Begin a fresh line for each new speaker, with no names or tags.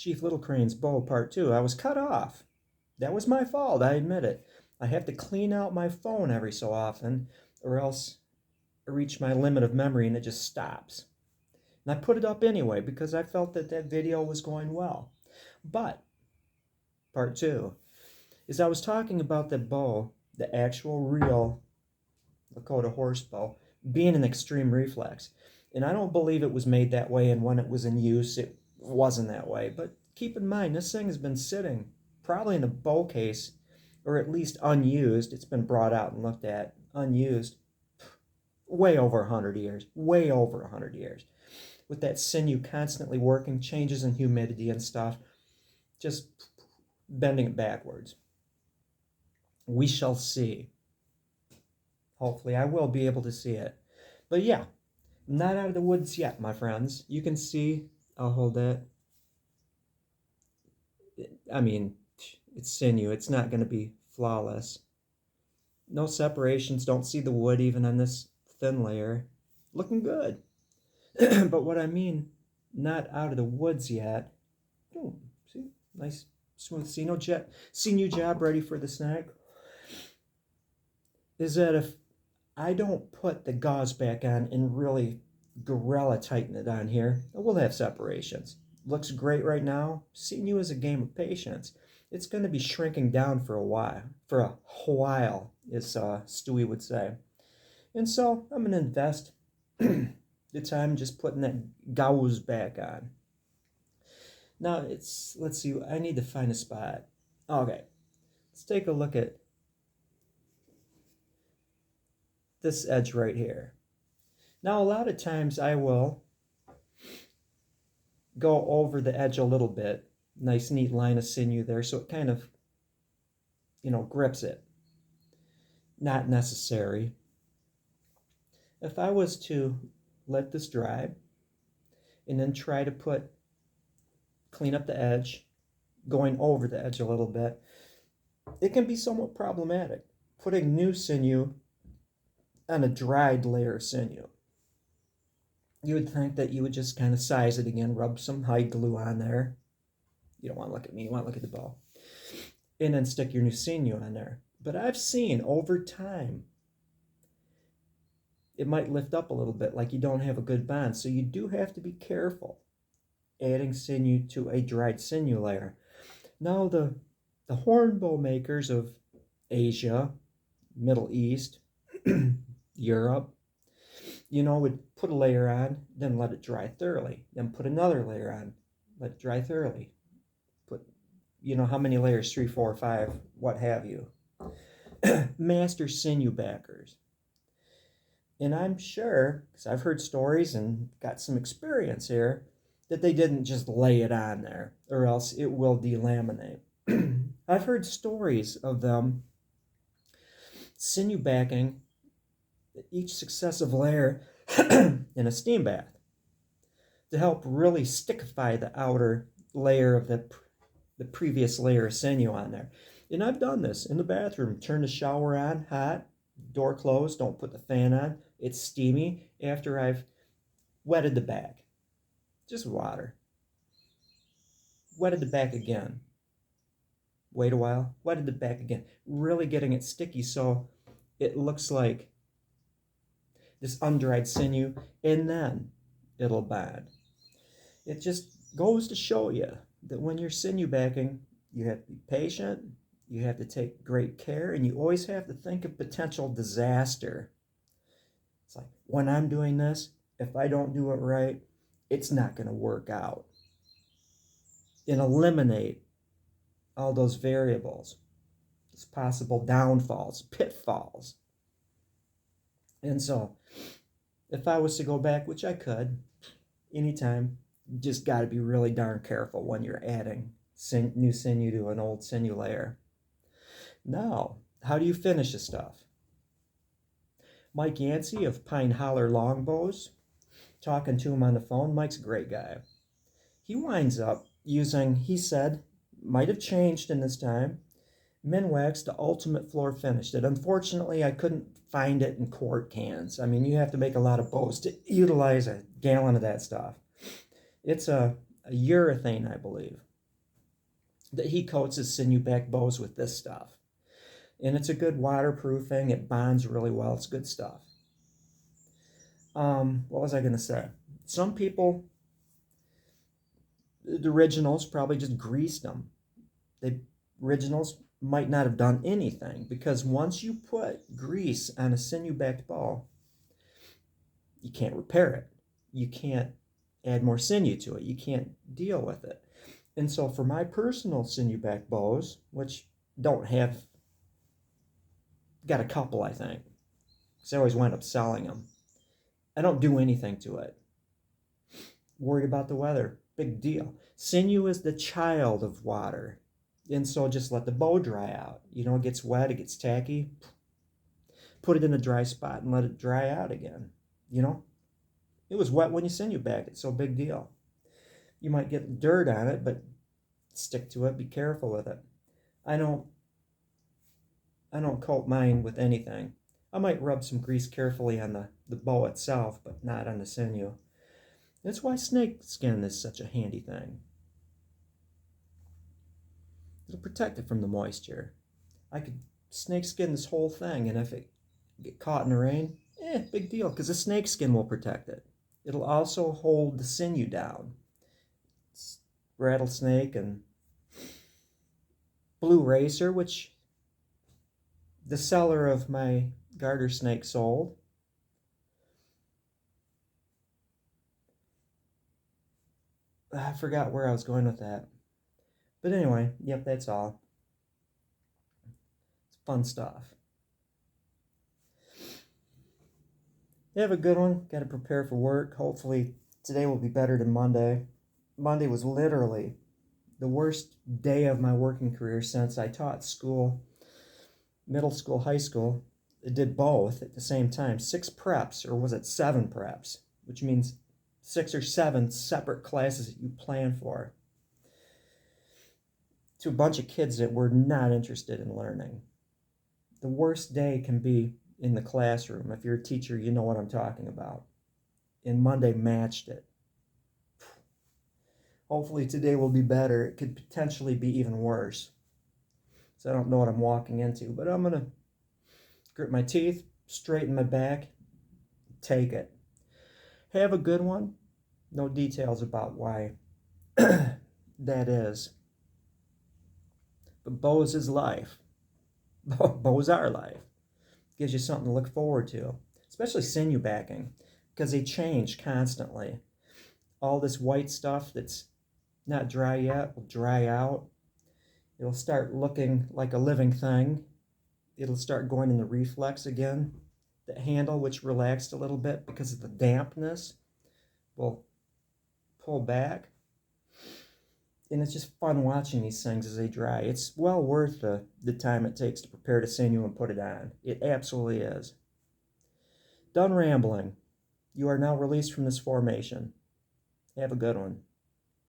Chief Little Crane's bow part 2. I was cut off. That was my fault, I admit it. I have to clean out my phone every so often, or else I reach my limit of memory and it just stops. And I put it up anyway because I felt that that video was going well. But part 2 is I was talking about the bow, the actual real Lakota horse bow, being an extreme reflex. And I don't believe it was made that way, and when it was in use, it wasn't that way. But keep in mind, this thing has been sitting probably in a bow case, or at least unused. It's been brought out and looked at, unused, way over 100 years. Way over 100 years. With that sinew constantly working, changes in humidity and stuff, just bending it backwards. We shall see. Hopefully I will be able to see it. But yeah, not out of the woods yet, my friends. You can see, I'll hold that. I mean, it's sinew. It's not going to be flawless. No separations. Don't see the wood even on this thin layer. Looking good. But what I mean, not out of the woods yet. Oh, see? Nice, smooth sinew job ready for the snack. Is that if I don't put the gauze back on and really gorilla tighten it on here, we'll have separations. Looks great right now. Sinew is a game of patience. It's going to be shrinking down for a while. For a while, as Stewie would say. And so I'm going to invest the time just putting that gauze back on. Now let's see. I need to find a spot. Okay, let's take a look at this edge right here. Now, a lot of times I will go over the edge a little bit. Nice, neat line of sinew there, so it kind of, grips it. Not necessary. If I was to let this dry and then try to clean up the edge, going over the edge a little bit, it can be somewhat problematic. Putting new sinew on a dried layer of sinew. You would think that you would just kind of size it again, rub some hide glue on there. You don't want to look at me, you want to look at the bow. And then stick your new sinew on there. But I've seen over time, it might lift up a little bit, like you don't have a good bond. So you do have to be careful adding sinew to a dried sinew layer. Now the hornbow makers of Asia, Middle East, Europe, would put a layer on, then let it dry thoroughly. Then put another layer on, let it dry thoroughly. Put, how many layers, 3, 4, 5, what have you. Master sinew backers. And I'm sure, because I've heard stories and got some experience here, that they didn't just lay it on there, or else it will delaminate. I've heard stories of them sinew backing each successive layer in a steam bath to help really stickify the outer layer of the previous layer of sinew on there. And I've done this in the bathroom. Turn the shower on, hot, door closed, don't put the fan on. It's steamy after I've wetted the back. Just water. Wetted the back again. Wait a while, wetted the back again. Really getting it sticky so it looks like this undried sinew, and then it'll bond. It just goes to show you that when you're sinew backing, you have to be patient, you have to take great care, and you always have to think of potential disaster. It's like, when I'm doing this, if I don't do it right, it's not going to work out. And eliminate all those variables, those possible downfalls, pitfalls. And so, if I was to go back, which I could, anytime, you just got to be really darn careful when you're adding new sinew to an old sinew layer. Now, how do you finish this stuff? Mike Yancey of Pine Holler Longbows, talking to him on the phone. Mike's a great guy. He winds up using, he said, might have changed in this time, Minwax, the ultimate floor finish. That unfortunately I couldn't find it in quart cans. I mean, you have to make a lot of bows to utilize a gallon of that stuff. It's a urethane, I believe. that he coats his sinew back bows with this stuff. And it's a good waterproofing. It bonds really well. It's good stuff. What was I going to say? Some people, the originals probably just greased them. The originals might not have done anything, because once you put grease on a sinew-backed bow, you can't repair it. You can't add more sinew to it. You can't deal with it. And so for my personal sinew-backed bows, which don't have, got a couple, I think, because I always wind up selling them, I don't do anything to it. Worried about the weather, big deal. Sinew is the child of water. And so just let the bow dry out. You know, it gets wet, it gets tacky. Put it in a dry spot and let it dry out again. You know, it was wet when you sinew back it, so big deal. You might get dirt on it, but stick to it, be careful with it. I don't coat mine with anything. I might rub some grease carefully on the bow itself, but not on the sinew. That's why snake skin is such a handy thing. It'll protect it from the moisture. I could snake skin this whole thing, and if it get caught in the rain, big deal, because the snake skin will protect it. It'll also hold the sinew down. It's rattlesnake and blue racer, which the seller of my garter snake sold. I forgot where I was going with that. But anyway, yep, that's all. It's fun stuff. You have a good one. Got to prepare for work. Hopefully today will be better than Monday. Monday was literally the worst day of my working career since I taught school, middle school, high school. I did both at the same time. 6 preps, or was it 7 preps? Which means 6 or 7 separate classes that you plan for, to a bunch of kids that were not interested in learning. The worst day can be in the classroom. If you're a teacher, you know what I'm talking about. And Monday matched it. Hopefully today will be better. It could potentially be even worse. So I don't know what I'm walking into, but I'm going to grit my teeth, straighten my back, take it. Have a good one. No details about why that is. But bows is life. Bows are life. Gives you something to look forward to, especially sinew backing, because they change constantly. All this white stuff that's not dry yet will dry out. It'll start looking like a living thing. It'll start going in the reflex again. The handle, which relaxed a little bit because of the dampness, will pull back. And it's just fun watching these things as they dry. It's well worth the time it takes to prepare to sinew and put it on. It absolutely is. Done rambling. You are now released from this formation. Have a good one.